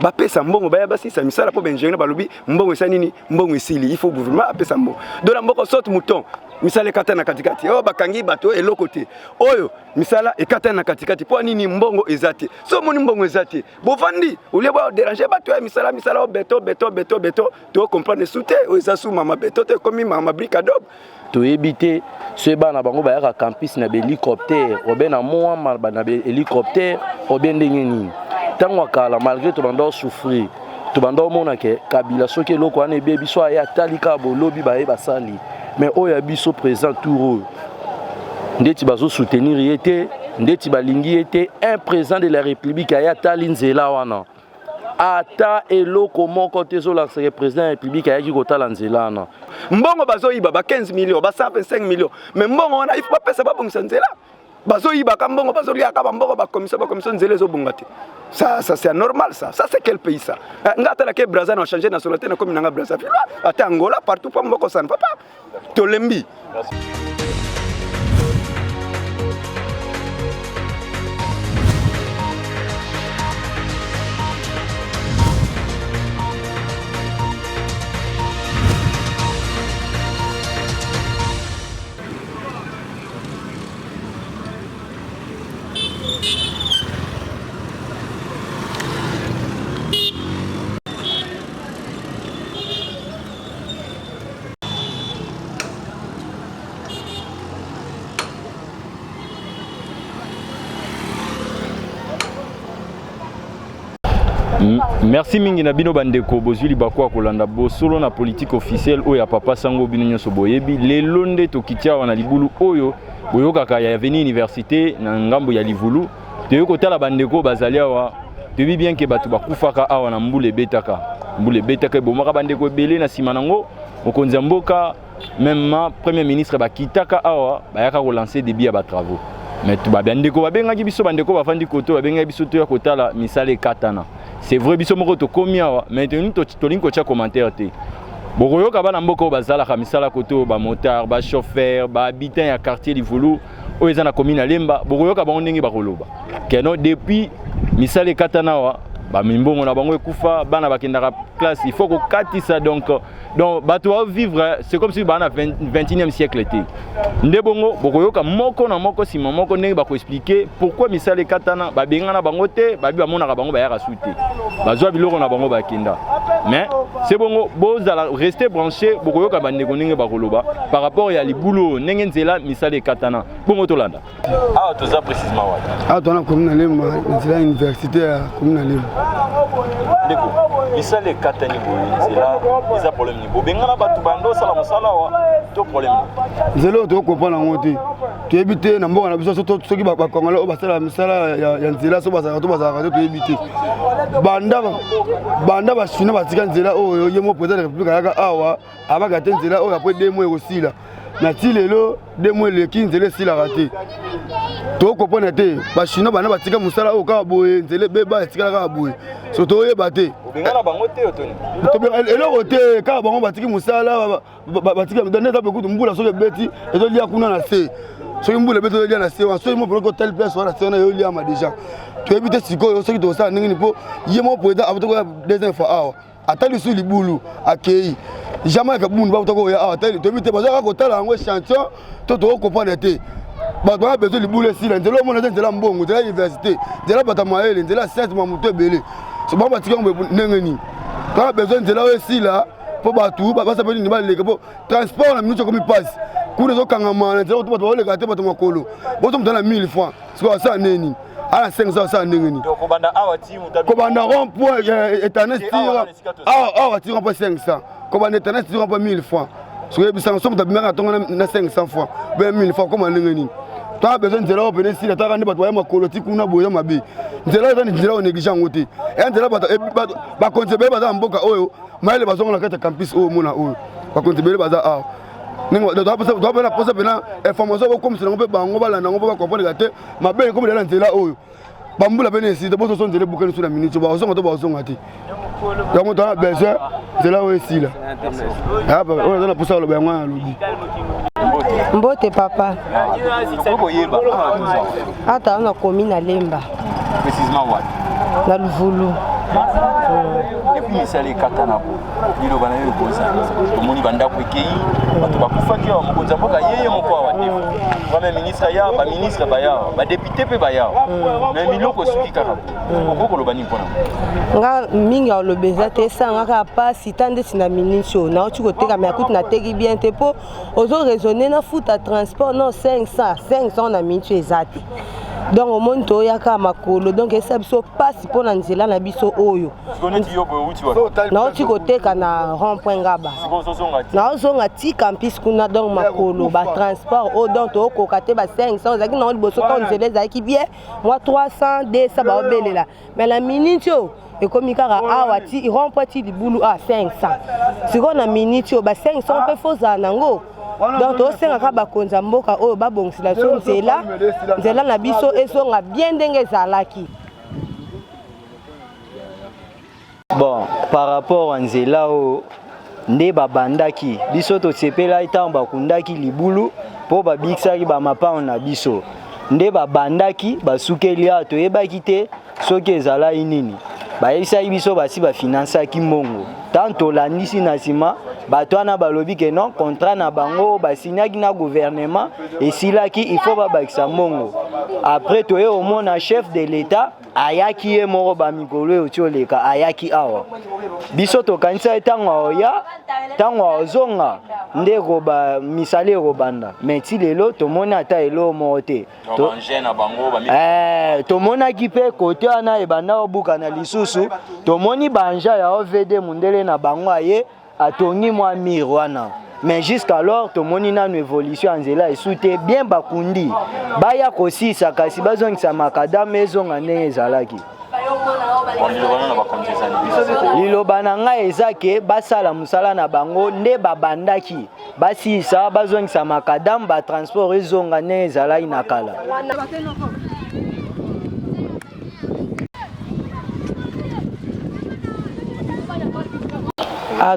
Bapesa mbongo baya basi sa misala po benjene balobi mbongo esa nini mbongo esili il faut gouvernement apesa mbongo dona mboko saute mouton misala ekata na katikati oyo bakangi bato eloko te oyo misala ekata na katikati po nini mbongo ezate so moni mbongo ezate bovandi olie ba déranger bato ya misala o beto to comprendre souté o ezasu mama beto te komi mama brique adobe to éviter ce bana bango ba ya campus na hélicoptère obena moi mal na hélicoptère obende nini tango kala malgré to bando souffrir to bando mona ke kabila soki eloko ane bebi so aya talika bolobi ba e basali mais oya biso présent tour ndeti bazo soutenir yete ndeti balingi yete un président de la république aya talinzela wana ata eloko moko tezo la président de la république aya ki kotala nzela na mbongo bazo iba ba 15 millions ba 125 millions mais mbongo wana il faut pas pesa ba bongisa nzela bazo iba ka mbongo bazo lia ka mbongo ba commission nzela zo bongate ça c'est normal ça c'est quel pays ça ngata la ke Brazza na changer nationalité na comme nanga Brazza ata Angola partout pas mboko sana papa tolembi. Merci mingi na bino bandeko bozuli bakwa kolanda bosolo na politique officielle oya papa sango bino nyoso boyebi lelo nde tokitia wana libulu oyo boyokaka ya avenue université na ngambo ya livulu toyoko tala bandeko bazali awa toyebi bien ke bato bakufaka awa na mbule betaka bomaka bandeko ebele na sima nango mokonzi ya mboka même premier ministre bakitaka awa bayaka kolancer début ya ba travaux mais to bandeko babengaki biso bandeko bafandi koto babengaki biso to ya kotala misala ekatana. C'est vrai biso moko to komi awa maintenant to linko cha commentaire te bokoyoka bana mboko bazala ka misala koto ba motard ba chauffeur ba habitant ya quartier Livulu o ezana commune Lemba bokoyoka bango ndenge bakoloba keno depuis misala katana wa ba mimbongo na bango ekufa bana bakendaka classe il faut ko katisa donc bato va vivre c'est comme si bana 21e siècle était ndebongo bokoyoka moko na moko sima moko ndenge bako expliquer pourquoi misala katana ba bengana bango te ba bi ba mona bango ba ya rasuté bazwa biloko na bango bakenda mais c'est bongo bozala rester branché bokoyoka bandeko ndenge bakoloba par rapport ya libulu ndenge nzela misala katana bongo tolanda ah toza précisément wa ah tona commune Lemba nzela université ya commune Lemba ndeko misala katani boye nzela eza problème ni bobengana batu bando sala mosala wa to problème nzela to comprendre ngote to ebité na mboka na biso soki ba kongolo o basala misala ya nzela so bazaka to ebité banda bashina batika nzela oyo yemo président de la république ayaka awa abaka te nzela oyo après 2 mois ekosila na ti lelo 2 mois leki nzela esilaka te to comprendre te bashina bana batika mosala oyo kaka boye nzela beba etikala kaka boye so toyeba te obengana bango te otoni eloko te kaka bango batiki mosala batika ndeza bekutu mbula soki ebeti ezolia kuna na se soki mbula ebeti ezolia na se wana soki mo peloko tel place wana se wana eyoliama déjà toyebi te sikoyo soki tokosala ndenge nini mpo ye mo président abotokoya deuxième fois awa atali su libulu akei jamais aka bundu babotokoya awa atali toyebi te bazwaka kotala yango échantillon to tokocomprendre te bato baka besoin libulu esila nzela omona eza nzela mbongo nzela université nzela bata mayele nzela science mamoto ebele so bango batika yango ndenge nini kaka besoin nzela oyo esila mpo bato basapeli nini baleka mpo transport na minute ekomi pasi kuna ezokangama na nzela bato baoleka te bato makolo boso moto na 1000 francs siko asala neni ala 500 asala ndenge nini kobanda rond point éternel tira awa tira mpo 500 kobanda éternel tira mpo 1000 francs siko ebisanga so moto abimaka tongo na 500 francs be 1000 francs koma ndenge nini toa besoin nzela oyo pene esila taka nde bato baya makolo ti kuna boye mabe nzela eza nzela oyo néglige yango te ya nzela bakonzi ebele baza na mboka oyo mayele bazongo na kati ya campus oyo mona oyo bakonzi ebele baza awa toapena posa pena information bokomisela ngo mpe bango balanda ngo mpo bakomprendre te mabe ekomi lela nzela oyo bambula pene esila bososo nzela ebukani so na minute bazonga to bazonga te yango toa besoin nzela oyo esila oyo aza na posa aloba yango alobi Mbote papa. Ata on a commis na Lemba. Précisément what? Na Livulu. et puis misala ekata na bo liloba na yo koza tomoni bandako ekei bato bakufaki awa mokonzi ya mboka yeye moko awa te premier ministre ya baministre bayawa badepute mpe bayawa me miloko esuki kaka oko koloba nini mpona nga mingi aloba eza te esangaka pasi ta ndeti na miniti oyo nauti koteka me akuti nateki bien te mpo ozo raisonne na futa transport non 500 na miniti oyo eza te donc omoni toyaka makolo donc esa biso pasi mpo na nzela na biso oyo nauti koteka na rond point ngaba naozonga ti campus kuna donc makolo batransport oyo donc tookoka te ba 500 ozalaki nango liboso to nzela ezalaki bien mwa 300 200 baobelela mais na miniti oyo ekomi kaka awa ti rond point ti libulu a 500 sikoyo na miniti oyo ba 500 mpe fozala nango donc tosengaka bakonzi ya mboka oyo babongisela so nzela na biso esonga bien ndenge ezalaki. Bon, par rapport à nzela oyo nde babandaki biso tosepela ntango bakundaki libulu mpo babikisaki bamapano na biso nde babandaki basukeli awa toyebaki te soki ezalaki nini bayebisaki biso basi bafinansaki mbongo tant tolandisi na nsima bato wana balobi ke non contrat na bango basignaki na gouvernement esilaki il faut babakisa mbongo après toye omona chef de l'état ayaki ye moko bamikolo oyo ti oleka ayaki awa biso tokanisa ntango aoya ntango aozonga nde misala ekobanda mais ti lelo tomoni ata elo moko te tomonaki mpe kote wana ebanda obuka na lisusu tomoni banja ya ovd mundele na bango aye atongi mwa mire wana mais jusqu'alors tomoni nanu évolution ya nzela esu te bien bakundi baya kosisa kasi bazongisa makadame ezonga ndenge ezalaki liloba na ngai eza ke basala mosala na bango nde babandaki basisa bazongisa makadame batransport ezonga ndenge ezalaki na kala.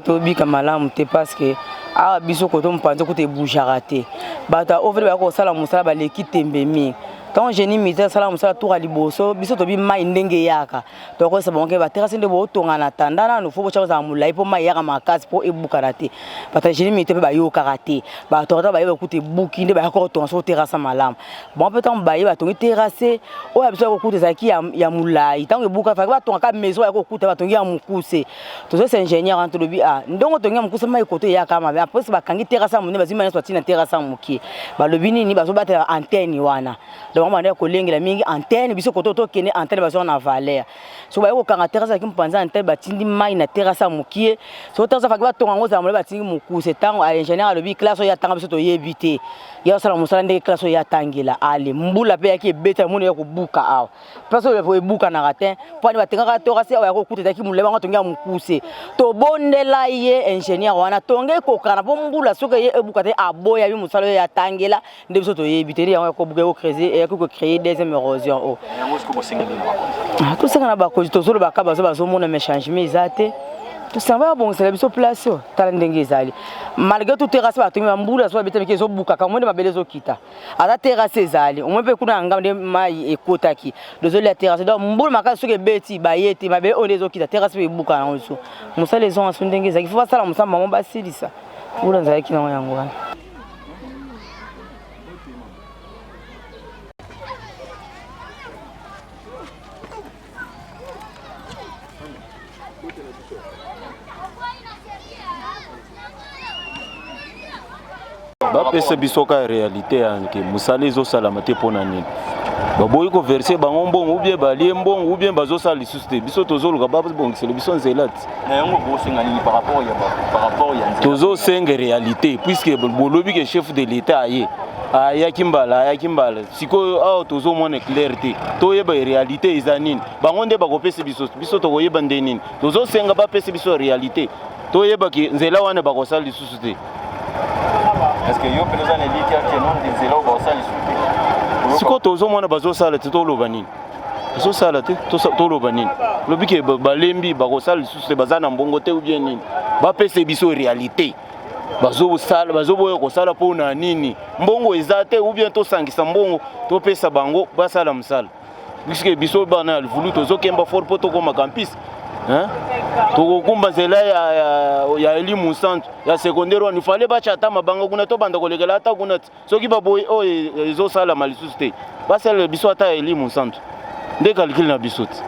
Tobika malamu te parce que awa biso koto mpanzo kote bougera te bata ovele ba ko sala musala ba leki tembe mi quand génie militaire sala musala tour à liboso biso tobi mai ndenge yaka to ko sa bonke ba terrasse nde bo tonga na tandana no fo cha mulai po mai yaka makasi po ebukara te bata génie militaire ba yo karate ba to ba yo kote buki nde ba ko tonga so terrasse malamu bon peut on ba yo ba tongi terrasse o ya biso ko kote zaki ya mulai tango ebuka fa ba tonga ka maison ya ko kote ba tongi ya mukuse to so ingénieur en to lobi ndongo tongi ya mukuse mai kote yaka ma après ba kangi terrasse munene bazima so tina terrasse muki ba lobi nini ba so batela antenne wana donc on a collègue la mingi antenne biso koto to kene antenne bazo na valeur so ba yo kanga terrasse ki mpanza antenne batindi mai na terrasse mukie so terrasse fa ba tonga ngoza mo batindi mukuse tango a ingénieur lobi classe ya tanga biso to yebite ya sala musala ndenge classe ya tangela ale mbula pe yaki beta mona ya kubuka awa place yo ebuka na ratin po ni batenga terrasse ya ko kuta ki muleba ngo tonga mukuse to bondela ye ingénieur wana tonge ko kana po mbula soka ye ebuka te aboya bi musala ya tangela nde biso to yebite ya ko buka ko creuser et ko créer deuxième érosion. Tout ça na ba ko to solo ba ka bazo mona me changement ezate tout ça va bon c'est la place tala ndenge ezali malgré tout terrasse ba to mbula so beta mike zo buka ka monde mabele zo kita ata terrasse ezali on peut kuna ngamde mai ekotaki désolé la terrasse donc mbula maka soke beti ba yeti mabele on zo kita terrasse be buka na so musala les gens ndenge ezali faut sala musamba mo basilisa ula nzali kina yango wana. bapesa biso ka réalité yanke musala ezosala te mpona nini baboyi koverse bango mbongo ou bien balie mbongo ou bien bazosala lisusu te biso tozoluka babongisela biso nzela ti tozosenga réalité puisque bolobi ke chef de l'état aye ayaki mbala sikoyo awa tozomona clair te toyeba réalité eza nini bango nde bakopesa biso tokoyeba nde nini tozosenga bapesa biso réalité toyeba ke nzela wana bakosala lisusu te. Est-ce que yo président elite ya kenon nzela o ba sala lisusu siko tozomona bazosala te toloba nini bazosala te toloba nini lobi ke balembi bakosala lisusu te baza na mbongo te ou bien nini bapesa biso réalité bazoboya kosala mpona nini mbongo eza te ou bien tosangisa mbongo topesa bango basala mosala puisque biso bana vulu tozokemba fort mpo tokoma campus tokokumba nzela ya elimu centre ya secondaire wana ifale bachata mabanga kuna tobanda kolekela ata kuna soki baboyi oyo ezosalama lisusu te basalela biso ata elimu centre nde calcule na biso te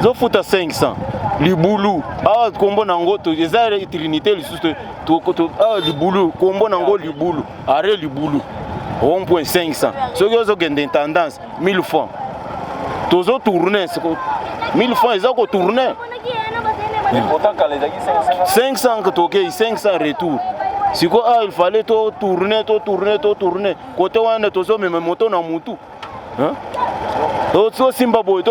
zofuta 500 libulu awa kombo nango eza trinité lisusu libulu kombo nango libulu are libulu 1.500 soki ozokende intendance 1000 francs tozo tourner 1000 francs eza ko tourner 500 que toke 500 retour siko il fallait to tourner côté wana tozo meme moto na mutu to simba boy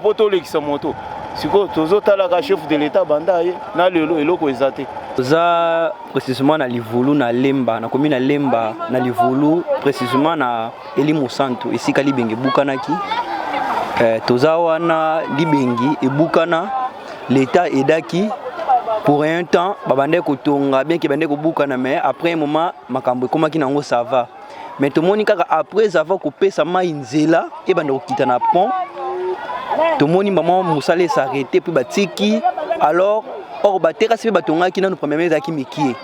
po to lekisa moto siko tozo tala ka chef de l'état banda ye na lelo eloko ezate toza précisément na livulu na lemba na commune na lemba na livulu précisément na elimu santo esika libenge bukanaki toza wana libengi ebukana l'état edaki pour un temps babande kotonga bien que bande ko bukana mais après un moment makambo ekomaki nango ça va mais tomoni kaka après avoir coupé sa mai nzela et bande kokita na pont tomoni maman musale s'arrêter puis batiki alors or bateka se batongaki na no premier ezaki mikie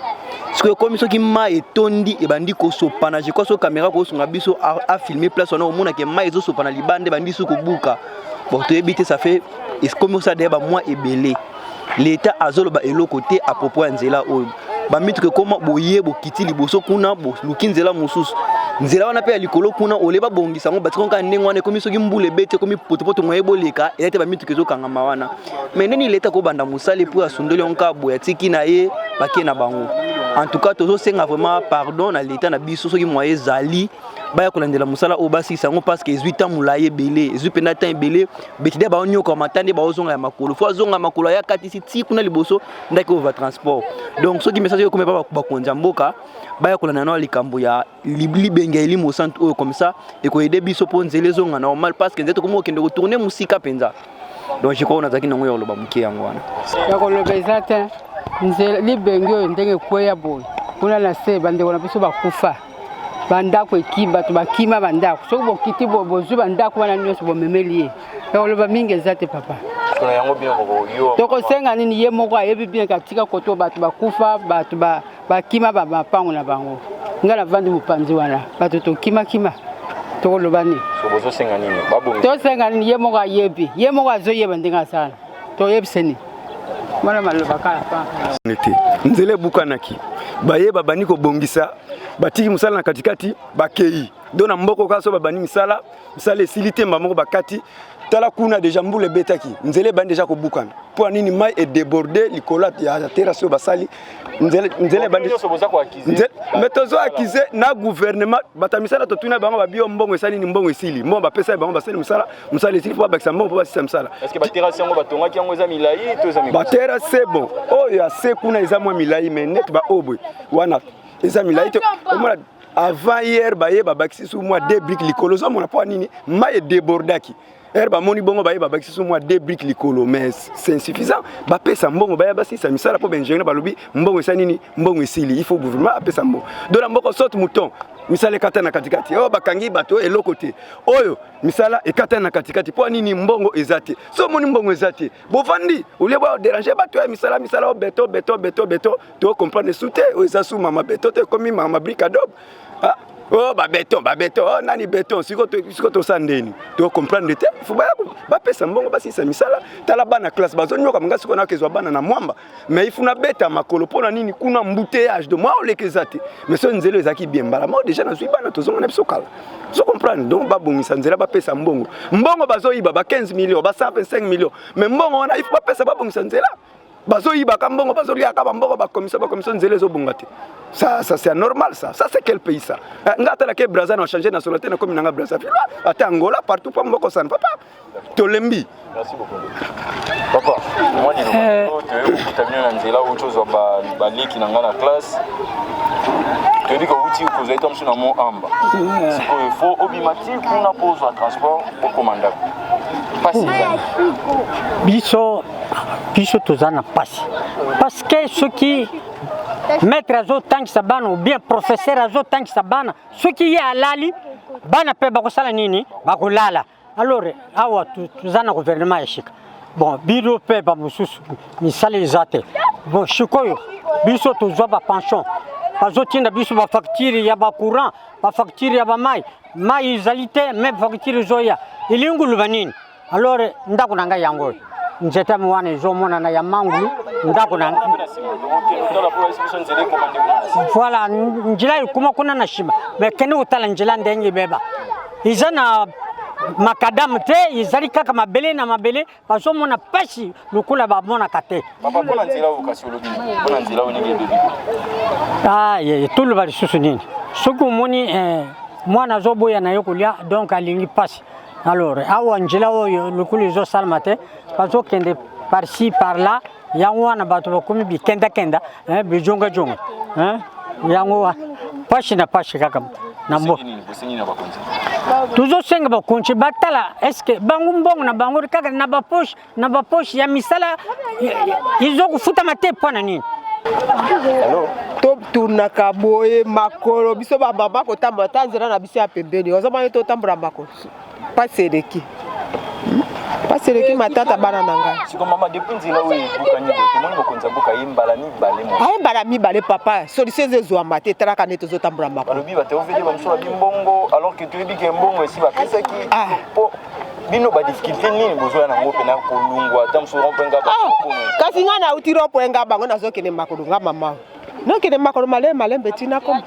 ce comme ceux qui ma etondi et bandi ko sopana je crois so caméra ko sunga biso a filmer place on a omona ke ma ezo sopana libande bandi so ko buka bon to ebité ça fait est comme ça deba moi ebelé l'état azolo ba elo côté à propos nzela o ba mitu ke koma boye bokiti liboso kuna bo lukinzela mususu nzela wana pe ya likolo kuna oleba bongisa ngo batiko nka ndenge wana komi soki mbule bete komi potopoto moye boleka elete ba mitu ke zo kangama wana mais neni l'état ko banda musale pour asundoli onka boya tiki na ye bakie na bango. En tout cas, tous ceux vraiment pardon à l'état na biso soki moye zali baya kolandela musala o basi sango parce que 18 ans mulaye belé 18 ans belé betide ba onyo ko matande ba ozonga ya makolo fo zonga makolo ya katisi ti kuna liboso ndaki over transport donc soki message ko ba konza mboka baya kolanda na likambo ya libenge elimu centre o comme ça et ko aider biso po nzele zonga normal parce que nzeto ko mo kende ko tourner musika penza donc je crois on a zaki nango yo loba muke yango wana ya ko lobeza te nzela libenge ndenge kweya boy kuna na se bande ko na biso bakufa bandako ekimba to bakima bandako soki bokiti bozwi bandako wana nyonso bomemeli ye oloba mingi eza te papa tokosenga nini ye moko ayebi bien katika koto bato bakufa bato bakima bapango na bango nga na vandi mopanzi wana bato tokimakima tokoloba nini tosenga nini ye moko ayebi ye moko azoyeba ndenge asala toyebise nini mwana maloba kala pa nzele bukanaki bayeba bani ko bongisa batiki musala na katikati bakei dona mboko kaso babani misala esilite mbamoko bakati tala kuna déjà mbule betaki nzele bani déjà ko bukana pour nini mai est débordé likola ya terrasse basali nzele bani mais tozo accuser na gouvernement batamisala to tuna bango babio mbongo esali ni mbongo esili mbongo bapesa bango basali musala esili pour bakisa mbongo pour basisa musala est-ce que baterrasse yango batongaki yango eza milai to eza mikolo baterrasse c'est bon oh ya se kuna eza mwa milai mais net ba obwe wana eza milai te avant hier baye babakisi sous moi 2 briques likolo zo mona po nini mai débordaki herba moni bongo baye babakisi sous moi 2 briques likolo mais c'est insuffisant ba pesa mbongo baye basisa misala po benjene balobi mbongo esa nini mbongo esili il faut gouvernement apesa mbongo dola mboko saute mouton misala ekata na katikati oh bakangi bato eloko te oyo misala ekata na katikati po nini mbongo ezate so moni mbongo ezate bovandi ole ba déranger bato ya misala o beto to comprendre souté o eza sous mama beto te comme mama brique adobe ah oh ba béton oh nani béton siko to sandeni to comprendre te faut ba pesa mbongo basisa misala tala bana classe bazonyo ka manga siko na kezwa bana na mwamba mais il faut na beta makolo pona nini kuna embouteillage de moi ole kezate mais so nzelo ezaki bien bala mo déjà na zui bana to zonga na biso kala so comprendre donc ba bongisa nzela ba pesa mbongo bazoyiba ba 15 millions ba 125 millions mais mbongo wana il faut ba pesa ba bongisa nzela bazoyiba ka mbongo bazolia ka mbongo ba commission nzela zo bongate ça c'est normal ça c'est quel pays ça ngata la ke Brazza na changer nationalité na comme nanga Brazza ata Angola partout pa mboko sana papa tolembi merci beaucoup papa moi ni no to tamina na nzela autre zo ba leki na ngana classe to diko uti ko zo etam suna mo amba siko il faut obimati kuna pose à transport au commandant passer biso tozana passe parce que ceux qui maître azo tanki sabana ou bien professeur azo tanki sabana ceux qui y alali bana pe bakosala nini bakolala alors awa tuzana gouvernement yashika bon biro pe ba mususu misale zate bon shikoyo biso tuzwa ba pension bazotinda biso ba facture ya ba courant ba facture ya ba mai izalite même facture zoya ilingulu banini alors ndako nanga yango njeta mwana izomona na ya mangulu ndako nanga voilà njila kuma kuna na shima mais kene utala njila ndenge beba izana makadam te izali kaka mabele na mabele bazomona pasi lukula bamona kate papa bona nzela ukasiologi bona nzela onenge bebi ye tulu bali susu nini soki omoni mwana zoboya na yo kolia donc alingi pasi alors awa njila oyo lukula ezosala te bazokende par-ci par-là yango wana bato bakomi bikenda bijonga yango pasi na pasi kaka nambo tuzosenga bakonzi batala eske bango mbongo na bango kaka na bapoche ya misala izokufuta mate mpona nini toturnaka boye makolo biso bamama kotambola ta nzela na biso ya pembeni ozomani totambola makolo paseleki matata bana na ngai siko mama depuis nzela oyo ebukani tomoni bokonzi abuka ye mbala mibale mbala mibale papa solution ezozwama te talaka nde tozotambola makolo balobi bateoveli bamosu babi mbongo alors que toyebi ke mbongo esi bapesaki po bino badifficulté nini bozwa nango mpena kolungwa ata mosu rompenga kasi ngai nauti rompenga bango nazokende makolo nga mama nokende makolo malembe tina koma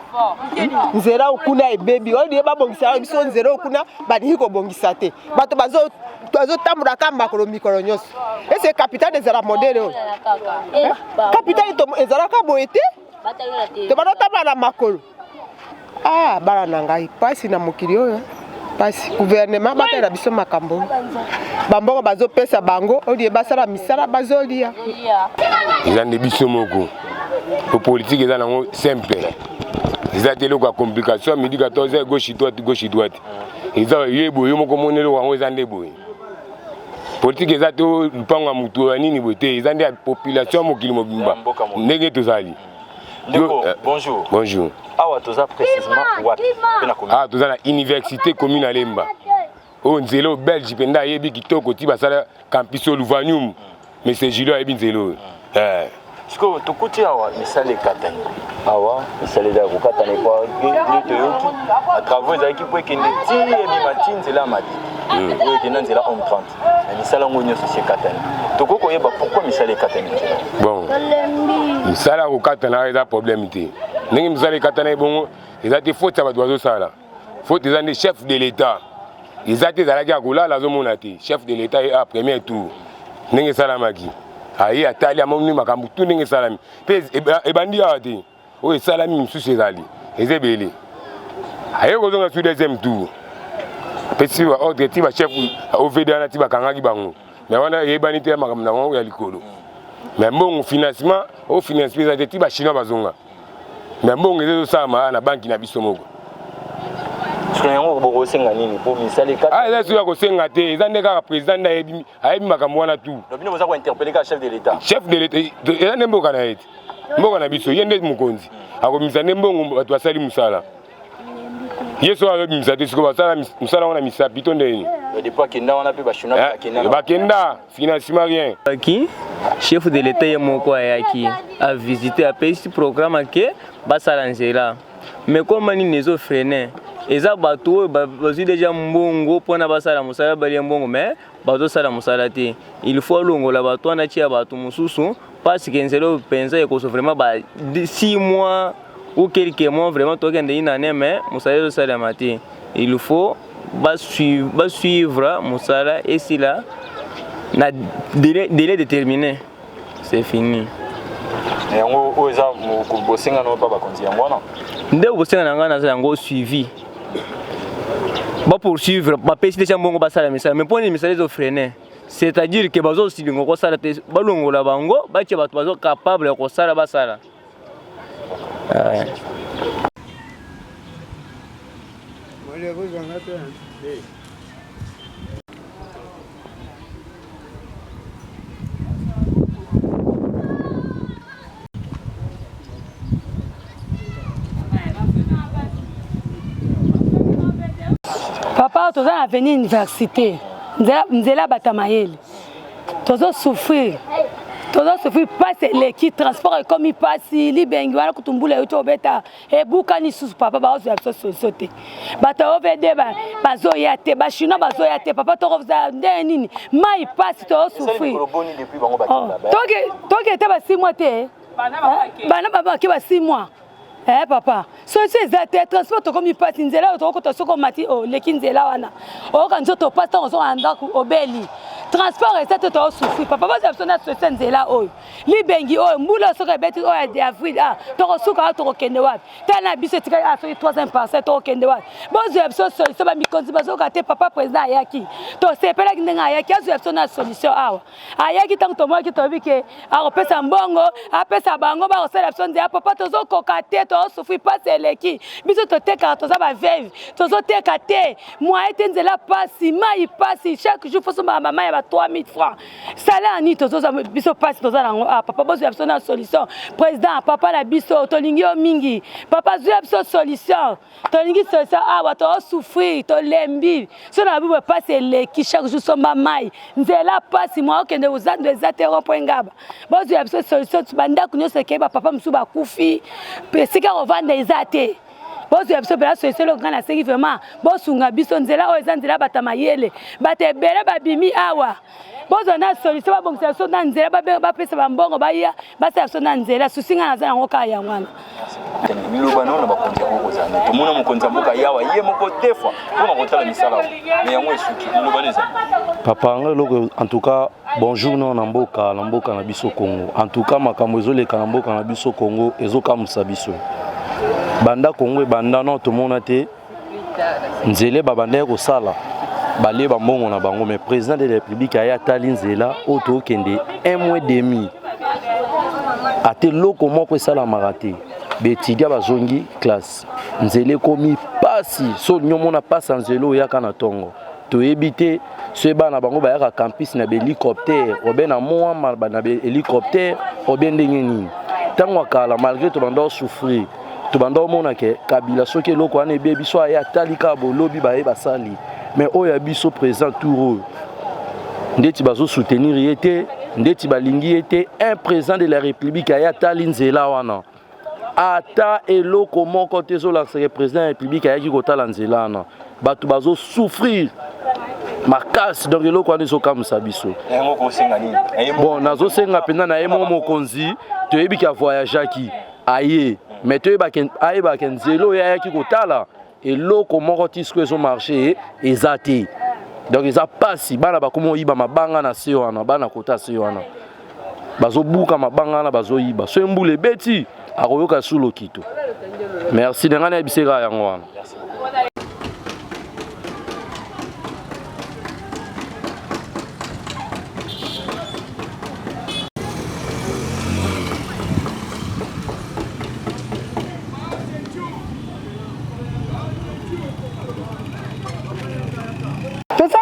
nzela okuna ebebi oyo babongisa biso nzela okuna balingi kobongisa te bato bazotambola ka makolo mikolo nyonso ese capitale ezala modele oyo capitale ezalaka boye te to bazotambola na makolo bana na ngai pasi na mokili oyo pasi gouvernement batela biso makambo bambongo bazopesa bango oyo basala misala bazolia eza nde biso moko po politique eza nango simple eza te eloko ya complication midi 14 gauche droite eza ye boye moko moni eloko yango eza nde boye politique eza te lupango ya motu ya nini boye te eza nde ya population mokili mobimba ndenge tozali bonjour awa toza précisément wapi toza na université commune ya Lemba oyo nzela oyo belge mpenza ayebi kitoko ti basala campus oyo Luvanium monsieur Julio ayebi nzela oyo siko tokuti awa misala ekatani awa misala ezala kokatana po nde toyoki atravaux ezalaki po ekende ti ebima ti nzela ya matete oyo ekenda nzela homme 30 na misala yango nyonso si ekatani tokoki koyeba pourquoi misala ekatani nzela bon misala ya kokatana eza problème te ndenge misala ekatana ebongo eza te faute ya bato bazosala faute eza nde chef de l'état eza te ezalaki ya kolala azomona te chef de l'état ye a premier tour ndenge esalamaki aye atali amoni makambo tu ndenge esalami mpe ebandi awa te oyo esalami mosusu ezali eza ebele aye kozonga su deuxième tour mpe si baordre ti bachef ovd wana ti bakangaki bango me wana eyebani te makambo na bango ya likolo me mbongo financement oyo finance mpe eza te ti bachinois bazonga me mbongo eza ezosalama na banki na biso moko eza soki ya kosenga te eza nde kaka président nde ayebi makambo wana tu chef de l'état eza nde mboka na ye te mboka na biso ye nde mokonzi akomimisa nde mbongo bato basali mosala ye soki azobimisa te siko basala mosala wana misapi to ndeni bakenda financement rien chef de l'état ye moko ayaki avisite apesi programme ake basala nzela mais koma nini ezofrene eza bato oyo bazwi deja mbongo mpona basala mosala balia mbongo mais bazosala mosala te il faut alongola bato wana tia bato mosusu parce que nzela oyo mpenza ekoso vraiment ba 6 mois ou quelques mois vraiment tokende une année mais mosala ezosalama te il faut basuivre mosala esila na délai déterminé c'est fini yango oyo eza bosenga no pa bakonzi yango wana nde bosenga na ngai naza yango suivi poursuivre bapesi déjà mbongo basala misala mais mponi misala ezofrene c'est-à-dire que bazosilinga kosala te balongola bango batie bato bazo capable ya kosala basala papa toza na venir université nzela batamayele tozo souffrir passe l'équipe transport comme il passe libengi wana kutumbula yoto obeta ebuka ni susu papa ba ozo ya sote bata ovede bazo yate ba chinois bazo yate papa to kovza nini mai passe to souffrir toke te ba 6 mois te bana baba ke ba 6 mois papa so c'est ça transport comme il passe nzela to ko to soko mati o leki nzela wana o kanzo to passe to so anda ku obeli transport et ça tout souffrir papa va absolument se sentir là oh libengi oh mbula so ka beti oh de avril to suka to kende wapi tana biso tika so 300 par 7 to kende wapi bozo absolument solution ba mi konzi bazo ka te papa président ayaki to sepela kinga ayaki azo absolument solution awa ayaki tant to moi ki to bike a pesa mbongo a pesa bango ba osala absolument papa to zo koka te to souffrir pas leki biso to te ka to za ba veuve to zo te ka te moi etenzela pasi mai pasi chaque jour faut so mama 3000 francs. Salaire ni tozo biso passe tozo na papa bozo absolument solution. Président papa la biso tolingi o mingi. Papa zo absolument solution. Tolingi solution wato souffrir to lembi. So na bibo passe le ki chaque jour somba mai. Nzela passe moi okende uzando ezatero poengaba. Bozo absolument solution banda kunyo sekeba papa msuba kufi. Pesika ovanda ezate. Bozo ya biso bela solution lo kana seki vraiment bosunga biso nzela o ezanzela batamayele batebele babimi awa bozo na solution ba bongisa so na nzela ba pesa ba mbongo ba ya ba sa so na nzela susinga na zana ngoka ya ngwana miloba nona bakonzi ko zana to mona mokonza mboka yawa ye moko defwa pona kotala misala mais yango esuki miloba neza papa ngelo en tout cas bonjour non na mboka na biso Congo en tout cas makambo ezoleka na mboka na biso Congo ezokamusa biso banda Congo banda no to mona te nzele babanda ko sala balé bambongo na bango mais président de la République aya tali nzela auto kende 1 mois et demi ate loko moko sala marate betidia bazongi classe nzele komi pasi so nyomona pasa nzelo yaka na tongo to ebité ce bana bango bayaka campus na hélicoptère obena moi na hélicoptère obende ngeni tango kala malgré to banda souffrir to banda mona ke kabila soki loko ane be biso aya talika bolobi baye basali mais oya biso présent touro ndeti bazo soutenir yete ndeti balingi yete un président de la République aya talinzela wana ata eloko moko tezo la président de la République aya ki kotala nzela wana batu bazo souffrir makasi donc eloko wana ezokamusa biso bon nazo senga pena na yemo mokonzi toyebi ka voyageaki aye mais toyeba ke nzelo yayaki kotala eloko moko tisko ezo marché ezate donc eza pasi bana bakomo yiba mabanga na se wana bana kota se wana bazobuka mabanga na bazoyiba so mbule beti akoyoka sulo kito merci ndengana yebiseka yango wana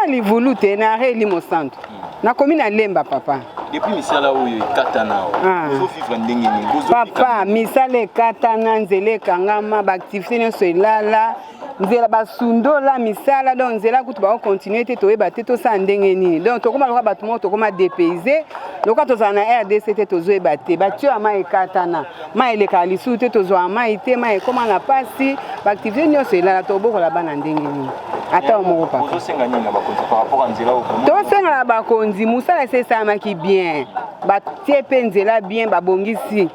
livulu te na reli mo centre na commune na Lemba papa depuis misala oyo katana ozo vivre ndenge ni papa misala katana nzele kangama ba activité nyonso elala nzela basundola misala donc nzela kutu ba continuer te toyeba te to sa ndenge nini donc tokoma loka bato mo tokoma dépayser loka tozana na RDC te tozoyeba te batio ama ekatana ma eleka lisu te tozwa ma ite ma ekoma na pasi ba activité nyonso elala tobokola bana ndenge nini ata moko papa tozosenga nini na bakonzi par rapport à nzela oyo tosenga na bakonzi musala esesamaki bien batie pe nzela bien babongisi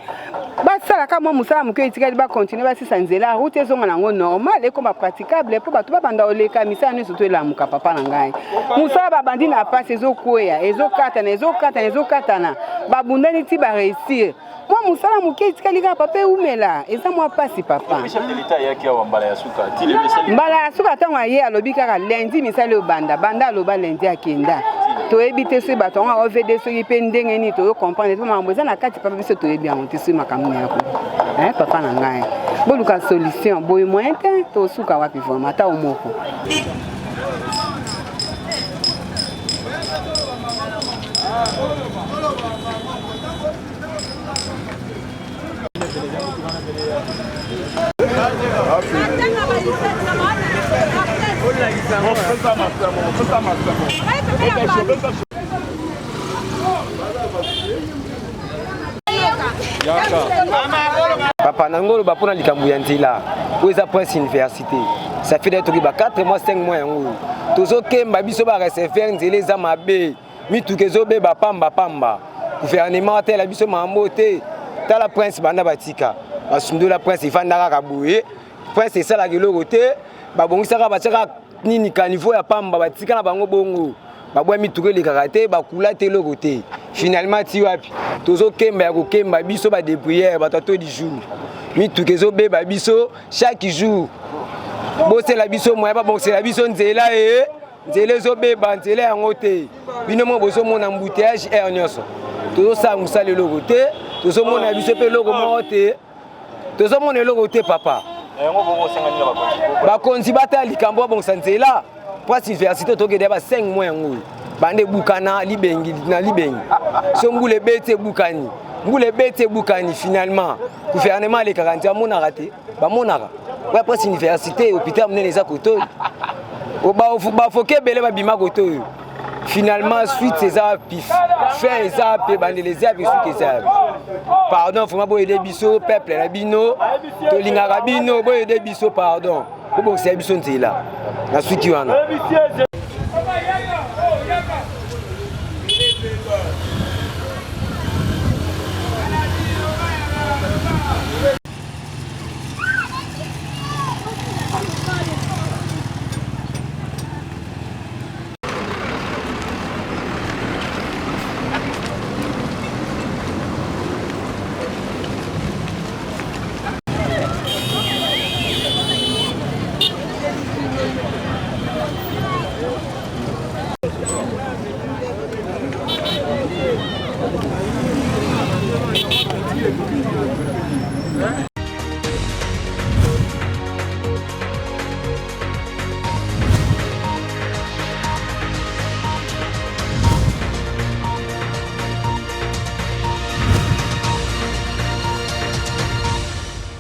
basala kama musala moke etikali bakontinue basisa nzela route ezonga nango normal ekoma praticable mpo bato babanda oleka misala nyonso to elamuka papa na ngai musala babandi na pasi ezokweya ezokatana babundani ti bareusir mwa musala moke etikali kaka papa eumela eza mwa pasi papa mbala ya suka ntango aye alobi kaka lendi misala obanda banda aloba lendi akenda toyebi te soki bato yango ovd soki mpe ndenge nini toyocomprendre te makambo eza na kati papa biso toyebi yango te soki makambo na yako papa na ngai boluka solution boye moyen te tosuka wapi vraimen ata omoko Oh, Papa Nangolo ba pona likambu ya nzela po eza prince université ça fait d'être ba 4 mois 5 mois yango tozo kemba biso ba recevoir nzela eza mabe mituke zo be ba pamba gouvernement tel la biso mambo te tala prince banda batika basundo la prince ifandaka kabuye prince ça la geloko te ba bongisaka bataka nini ka niveau ya pamba batika na bango bongo babwa mituke le karaté ba kula te loko te finalement ti wapi tozo kemba ya ko kemba biso ba de prière ba tato du jour mituke zo be ba biso chaque jour bose la biso moya ba bonse la biso nzela nzela zo be ba nzela yango te bino mo bozo mona embouteillage air nyonso tozo sa musale loko te tozo mona biso pe loko mo te tozo mona loko te papa yango bongo sengani ba konzi bata likambo bon sanzela Place université to gede ba 5 mois yango bande bukana libengi na libengi so ngule bete bukani finalement gouvernement les 40 mona raté ba monaka ouais place université hôpital mene les akoto o ba foke bele ba bima koto finalement suite ces pif fait ça pe bande les avec ce que ça pardon faut ma aider biso peuple na bino to lingaka bino boy aider biso pardon bon c'est biso ntela na suite wana